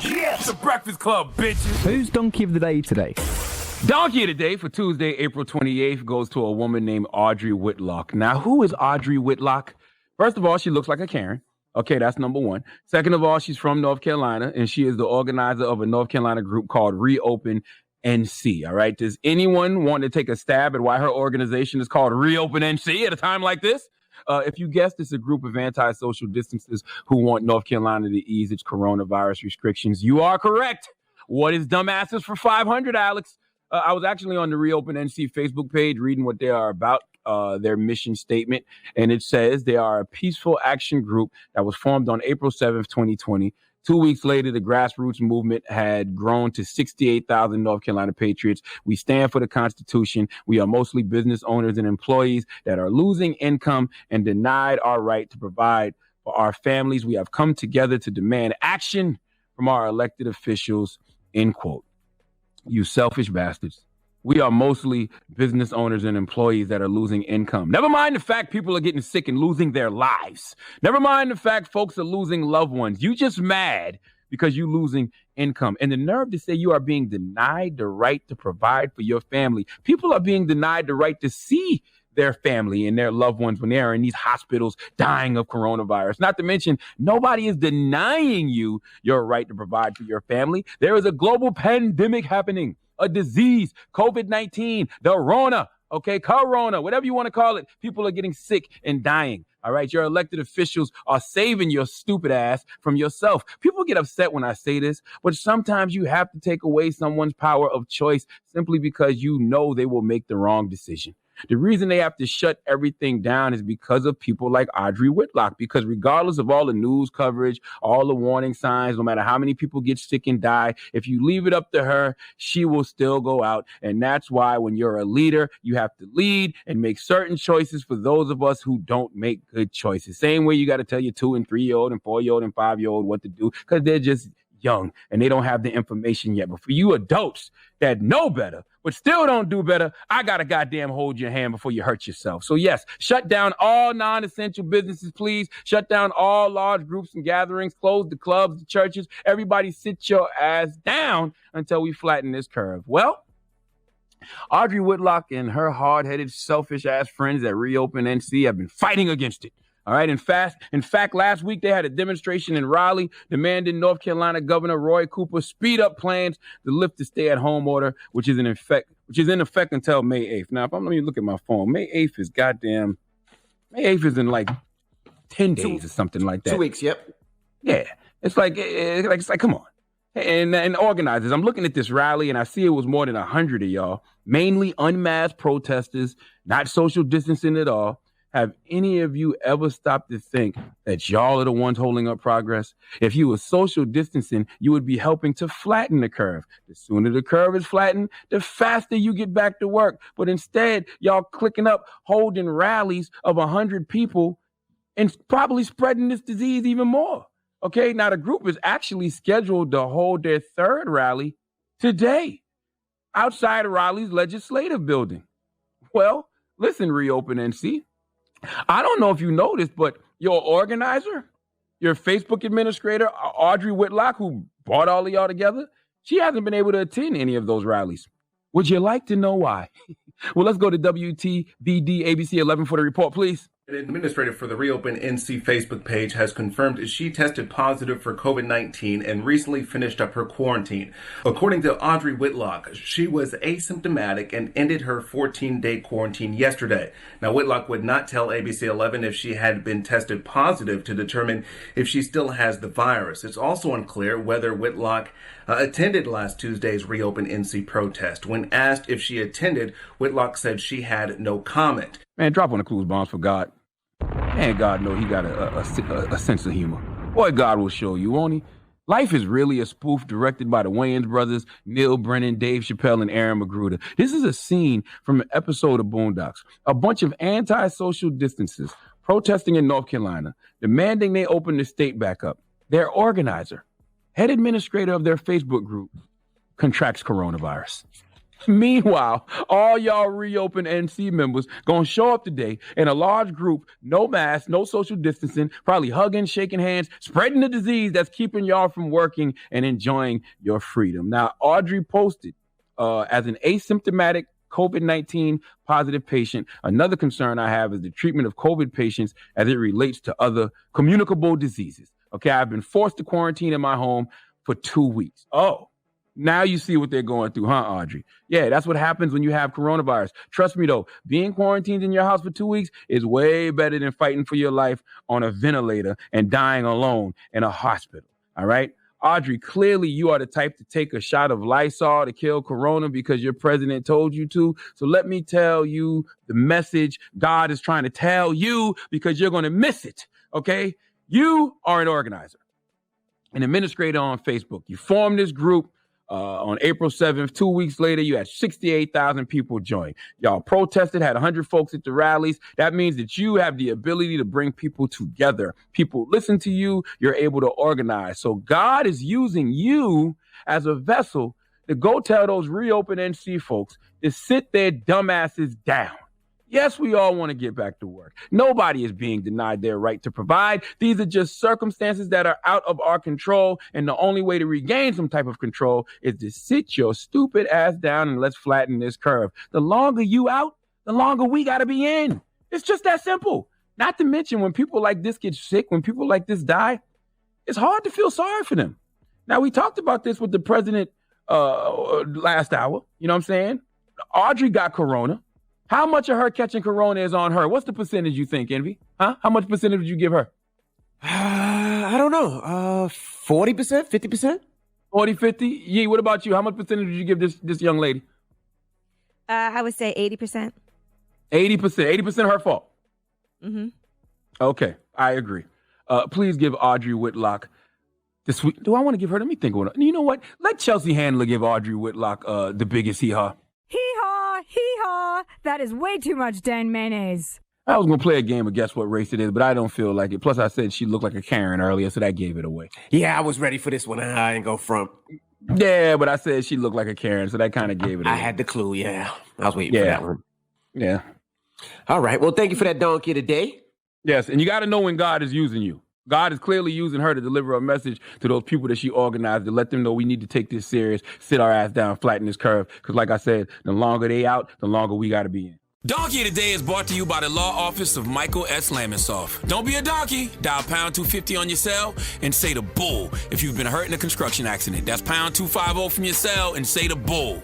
Yes! The Breakfast Club, bitches! Who's Donkey of the Day today? Donkey of the Day for Tuesday, April 28th goes to a woman named Audrey Whitlock. Now, who is Audrey Whitlock? First of all, she looks like a Karen. Okay, that's number one. Second of all, she's from North Carolina, and she is the organizer of a North Carolina group called Reopen NC. All right, does anyone want to take a stab at why her organization is called Reopen NC at a time like this? If you guessed, it's a group of anti-social distancers who want North Carolina to ease its coronavirus restrictions. You are correct. What is dumbasses for 500, Alex? I was actually on the Reopen NC Facebook page reading what they are about, their mission statement, and it says they are a peaceful action group that was formed on April 7th, 2020. 2 weeks later, the grassroots movement had grown to 68,000 North Carolina patriots. We stand for the Constitution. We are mostly business owners and employees that are losing income and denied our right to provide for our families. We have come together to demand action from our elected officials, end quote. You selfish bastards. We are mostly business owners and employees that are losing income. Never mind the fact people are getting sick and losing their lives. Never mind the fact folks are losing loved ones. You just mad because you're losing income. And the nerve to say you are being denied the right to provide for your family. People are being denied the right to see their family and their loved ones when they are in these hospitals dying of coronavirus. Not to mention, nobody is denying you your right to provide for your family. There is a global pandemic happening. A disease, COVID-19, the Rona, okay, Corona, whatever you want to call it. People are getting sick and dying. All right, your elected officials are saving your stupid ass from yourself. People get upset when I say this, but sometimes you have to take away someone's power of choice simply because you know they will make the wrong decision. The reason they have to shut everything down is because of people like Audrey Whitlock, because regardless of all the news coverage, all the warning signs, no matter how many people get sick and die, if you leave it up to her, she will still go out. And that's why when you're a leader, you have to lead and make certain choices for those of us who don't make good choices. Same way you got to tell your 2- and 3-year-old and 4-year-old and 5-year-old what to do because they're just young and they don't have the information yet. But for you adults that know better but still don't do better, I gotta goddamn hold your hand before you hurt yourself. So yes, shut down all non-essential businesses, please. Shut down all large groups and gatherings. Close the clubs, the churches. Everybody sit your ass down until we flatten this curve. Well, Audrey Whitlock and her hard-headed, selfish-ass friends at Reopen NC have been fighting against it. All right. In fact, last week they had a demonstration in Raleigh demanding North Carolina Governor Roy Cooper speed up plans to lift the stay-at-home order, which is in effect until May 8th. Now, let me look at my phone. May 8th is in like 10 days or something like that. 2 weeks. Yep. Yeah. It's like, come on. And organizers, I'm looking at this rally and I see it was more than 100 of y'all, mainly unmasked protesters, not social distancing at all. Have any of you ever stopped to think that y'all are the ones holding up progress? If you were social distancing, you would be helping to flatten the curve. The sooner the curve is flattened, the faster you get back to work. But instead, y'all clicking up, holding rallies of 100 people and probably spreading this disease even more. Okay, now the group is actually scheduled to hold their third rally today outside of Raleigh's legislative building. Well, listen, Reopen NC. I don't know if you noticed, but your organizer, your Facebook administrator, Audrey Whitlock, who brought all of y'all together, she hasn't been able to attend any of those rallies. Would you like to know why? Well, let's go to WTBD ABC 11 for the report, please. An administrator for the Reopen NC Facebook page has confirmed she tested positive for COVID-19 and recently finished up her quarantine. According to Audrey Whitlock, she was asymptomatic and ended her 14-day quarantine yesterday. Now, Whitlock would not tell ABC 11 if she had been tested positive to determine if she still has the virus. It's also unclear whether Whitlock attended last Tuesday's Reopen NC protest. When asked if she attended, Whitlock said she had no comment. Man, drop on the clues bombs for God. Man, God know he got a sense of humor. Boy, God will show you, won't he? Life is really a spoof directed by the Wayans brothers, Neil Brennan, Dave Chappelle, and Aaron McGruder. This is a scene from an episode of Boondocks. A bunch of anti-social distancers protesting in North Carolina, demanding they open the state back up. Their organizer, head administrator of their Facebook group, contracts coronavirus. Meanwhile, all y'all reopen NC members gonna show up today in a large group, no mask, no social distancing, probably hugging, shaking hands, spreading the disease that's keeping y'all from working and enjoying your freedom. Now, Audrey posted as an asymptomatic COVID-19 positive patient. Another concern I have is the treatment of COVID patients as it relates to other communicable diseases. Okay, I've been forced to quarantine in my home for 2 weeks. Oh, now you see what they're going through, huh, Audrey? Yeah, that's what happens when you have coronavirus. Trust me, though, being quarantined in your house for 2 weeks is way better than fighting for your life on a ventilator and dying alone in a hospital, all right? Audrey, clearly you are the type to take a shot of Lysol to kill corona because your president told you to. So let me tell you the message God is trying to tell you because you're going to miss it, okay? You are an organizer, an administrator on Facebook. You formed this group on April 7th. 2 weeks later, you had 68,000 people join. Y'all protested, had 100 folks at the rallies. That means that you have the ability to bring people together. People listen to you. You're able to organize. So God is using you as a vessel to go tell those reopen NC folks to sit their dumbasses down. Yes, we all want to get back to work. Nobody is being denied their right to provide. These are just circumstances that are out of our control. And the only way to regain some type of control is to sit your stupid ass down and let's flatten this curve. The longer you out, the longer we got to be in. It's just that simple. Not to mention when people like this get sick, when people like this die, it's hard to feel sorry for them. Now, we talked about this with the president last hour. You know what I'm saying? Audrey got corona. How much of her catching corona is on her? What's the percentage you think, Envy? Huh? How much percentage would you give her? I don't know. 40%, 50%? 40, 50? Yee, what about you? How much percentage would you give this young lady? I would say 80%. 80%. 80% her fault. Mm-hmm. Okay, I agree. Please give Audrey Whitlock this week. Do I want to give her? Let me think. You know what? Let Chelsea Handler give Audrey Whitlock the biggest hee-haw. Hee-haw, hee-haw. That is way too much Dan mayonnaise. I was going to play a game of guess what race it is, but I don't feel like it. Plus, I said she looked like a Karen earlier, so that gave it away. Yeah, I was ready for this one. I ain't go front. Yeah, but I said she looked like a Karen, so that kind of gave it away. I had the clue, yeah. I was waiting for that one. Yeah. All right. Well, thank you for that donkey today. Yes, and you got to know when God is using you. God is clearly using her to deliver a message to those people that she organized to let them know we need to take this serious, sit our ass down, flatten this curve. Because like I said, the longer they out, the longer we got to be in. Donkey of the Day is brought to you by the law office of Michael S. Lamonsoff. Don't be a donkey. Dial pound 250 on your cell and say the bull if you've been hurt in a construction accident. That's pound 250 from your cell and say the bull.